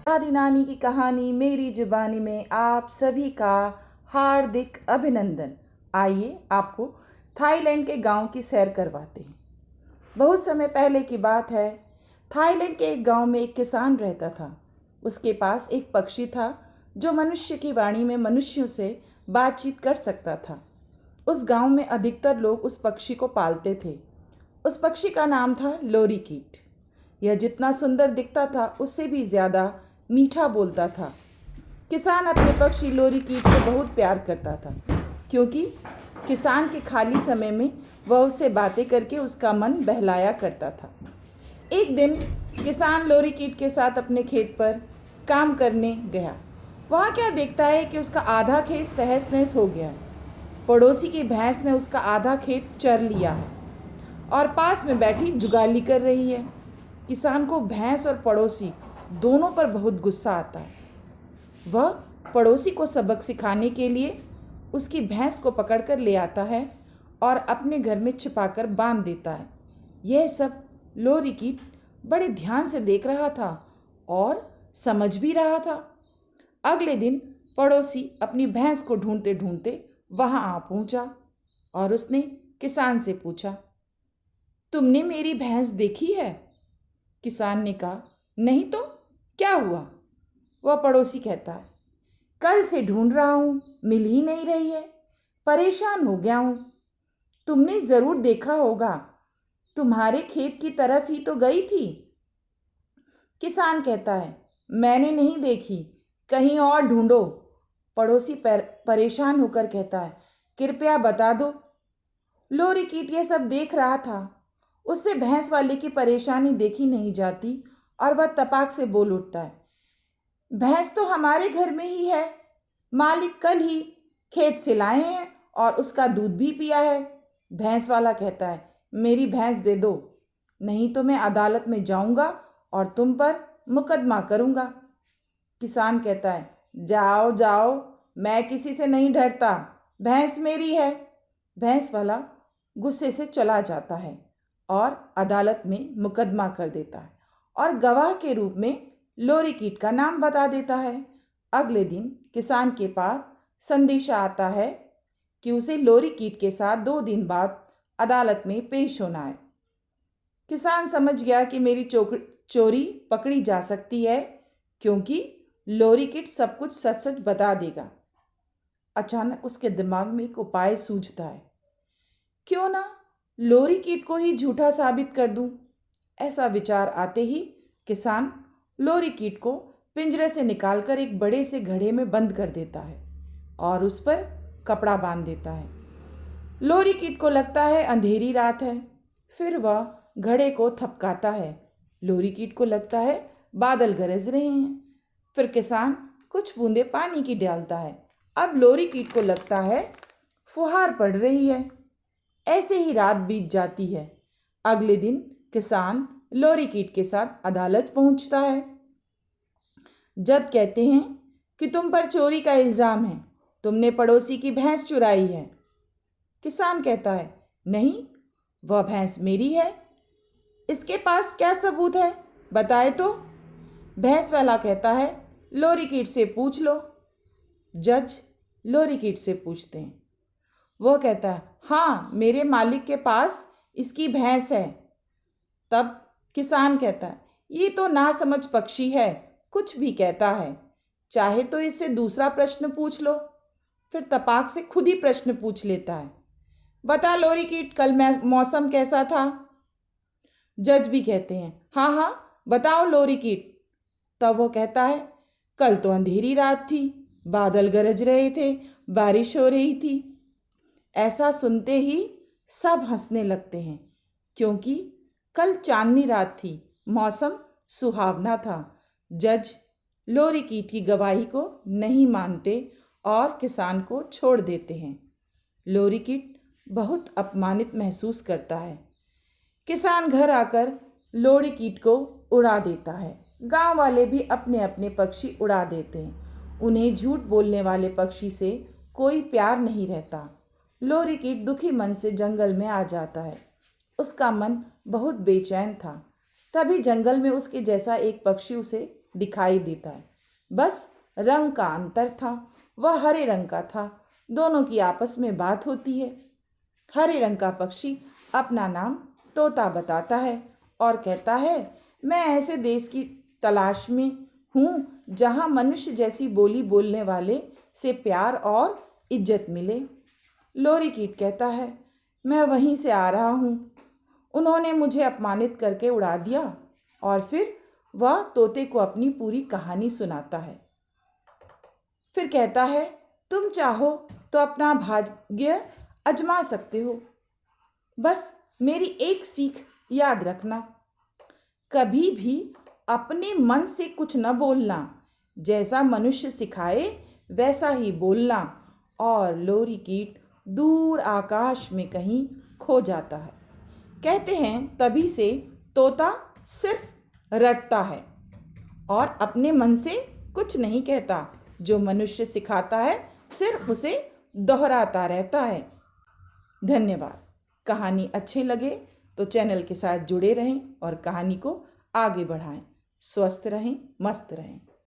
दादी नानी की कहानी मेरी जुबानी में आप सभी का हार्दिक अभिनंदन। आइए आपको थाईलैंड के गांव की सैर करवाते हैं। बहुत समय पहले की बात है। थाईलैंड के एक गांव में एक किसान रहता था। उसके पास एक पक्षी था जो मनुष्य की वाणी में मनुष्यों से बातचीत कर सकता था। उस गांव में अधिकतर लोग उस पक्षी को पालते थे। उस पक्षी का नाम था लोरीकीट। यह जितना सुंदर दिखता था उससे भी ज़्यादा मीठा बोलता था। किसान अपने पक्षी लोरीकीट से बहुत प्यार करता था, क्योंकि किसान के खाली समय में वह उससे बातें करके उसका मन बहलाया करता था। एक दिन किसान लोरीकीट के साथ अपने खेत पर काम करने गया। वहाँ क्या देखता है कि उसका आधा खेत तहस नहस हो गया है। पड़ोसी की भैंस ने उसका आधा खेत चर लिया है और पास में बैठी जुगाली कर रही है। किसान को भैंस और पड़ोसी दोनों पर बहुत गुस्सा आता है। वह पड़ोसी को सबक सिखाने के लिए उसकी भैंस को पकड़कर ले आता है और अपने घर में छिपाकर बांध देता है। यह सब लोरीकीट बड़े ध्यान से देख रहा था और समझ भी रहा था। अगले दिन पड़ोसी अपनी भैंस को ढूंढते ढूंढते वहां आ पहुंचा और उसने किसान से पूछा, तुमने मेरी भैंस देखी है? किसान ने कहा, नहीं तो क्या हुआ? वह पड़ोसी कहता है, कल से ढूंढ रहा हूं, मिल ही नहीं रही है, परेशान हो गया हूं। तुमने जरूर देखा होगा, तुम्हारे खेत की तरफ ही तो गई थी। किसान कहता है, मैंने नहीं देखी, कहीं और ढूंढो। पड़ोसी परेशान होकर कहता है, कृपया बता दो। लोरीकीट ये सब देख रहा था। उससे भैंस वाले की परेशानी देखी नहीं जाती और वह तपाक से बोल उठता है, भैंस तो हमारे घर में ही है, मालिक कल ही खेत से लाए हैं और उसका दूध भी पिया है। भैंस वाला कहता है, मेरी भैंस दे दो, नहीं तो मैं अदालत में जाऊंगा और तुम पर मुकदमा करूंगा। किसान कहता है, जाओ जाओ, मैं किसी से नहीं डरता, भैंस मेरी है। भैंस वाला गुस्से से चला जाता है और अदालत में मुकदमा कर देता है और गवाह के रूप में लोरीकीट का नाम बता देता है। अगले दिन किसान के पास संदेशा आता है कि उसे लोरीकीट के साथ 2 दिन बाद अदालत में पेश होना है। किसान समझ गया कि मेरी चोरी पकड़ी जा सकती है, क्योंकि लोरीकीट सब कुछ सच सच बता देगा। अचानक उसके दिमाग में एक उपाय सूझता है, क्यों ना लोरीकीट को ही झूठा साबित कर दूं। ऐसा विचार आते ही किसान लोरीकीट को पिंजरे से निकालकर एक बड़े से घड़े में बंद कर देता है और उस पर कपड़ा बांध देता है। लोरीकीट को लगता है अंधेरी रात है। फिर वह घड़े को थपकाता है। लोरीकीट को लगता है बादल गरज रहे हैं। फिर किसान कुछ बूंदे पानी की डालता है। अब लोरीकीट को लगता है फुहार पड़ रही है। ऐसे ही रात बीत जाती है। अगले दिन किसान लोरीकीट के साथ अदालत पहुंचता है। जज कहते हैं कि तुम पर चोरी का इल्ज़ाम है, तुमने पड़ोसी की भैंस चुराई है। किसान कहता है, नहीं, वह भैंस मेरी है। इसके पास क्या सबूत है, बताए तो। भैंस वाला कहता है, लोरीकीट से पूछ लो। जज लोरीकीट से पूछते हैं। वह कहता है, हाँ, मेरे मालिक के पास इसकी भैंस है। तब किसान कहता है, ये तो नासमझ पक्षी है, कुछ भी कहता है, चाहे तो इससे दूसरा प्रश्न पूछ लो। फिर तपाक से खुद ही प्रश्न पूछ लेता है, बता लोरीकीट, कल मौसम कैसा था? जज भी कहते हैं, हाँ हाँ बताओ लोरीकीट। तब वो कहता है, कल तो अंधेरी रात थी, बादल गरज रहे थे, बारिश हो रही थी। ऐसा सुनते ही सब हंसने लगते हैं, क्योंकि कल चांदनी रात थी, मौसम सुहावना था। जज लोरीकीट की गवाही को नहीं मानते और किसान को छोड़ देते हैं। लोरीकीट बहुत अपमानित महसूस करता है। किसान घर आकर लोरीकीट को उड़ा देता है। गांव वाले भी अपने अपने पक्षी उड़ा देते हैं। उन्हें झूठ बोलने वाले पक्षी से कोई प्यार नहीं रहता। लोरीकीट दुखी मन से जंगल में आ जाता है। उसका मन बहुत बेचैन था। तभी जंगल में उसके जैसा एक पक्षी उसे दिखाई देता है, बस रंग का अंतर था। वह हरे रंग का था। दोनों की आपस में बात होती है। हरे रंग का पक्षी अपना नाम तोता बताता है और कहता है, मैं ऐसे देश की तलाश में हूँ जहाँ मनुष्य जैसी बोली बोलने वाले से प्यार और इज्जत मिले। लोरी कीट कहता है, मैं वहीं से आ रहा हूँ। उन्होंने मुझे अपमानित करके उड़ा दिया। और फिर वह तोते को अपनी पूरी कहानी सुनाता है। फिर कहता है, तुम चाहो तो अपना भाग्य आजमा सकते हो। बस मेरी एक सीख याद रखना, कभी भी अपने मन से कुछ न बोलना। जैसा मनुष्य सिखाए वैसा ही बोलना। और लोरी कीट दूर आकाश में कहीं खो जाता है। कहते हैं तभी से तोता सिर्फ रटता है और अपने मन से कुछ नहीं कहता। जो मनुष्य सिखाता है सिर्फ उसे दोहराता रहता है। धन्यवाद। कहानी अच्छी लगे तो चैनल के साथ जुड़े रहें और कहानी को आगे बढ़ाएं। स्वस्थ रहें, मस्त रहें।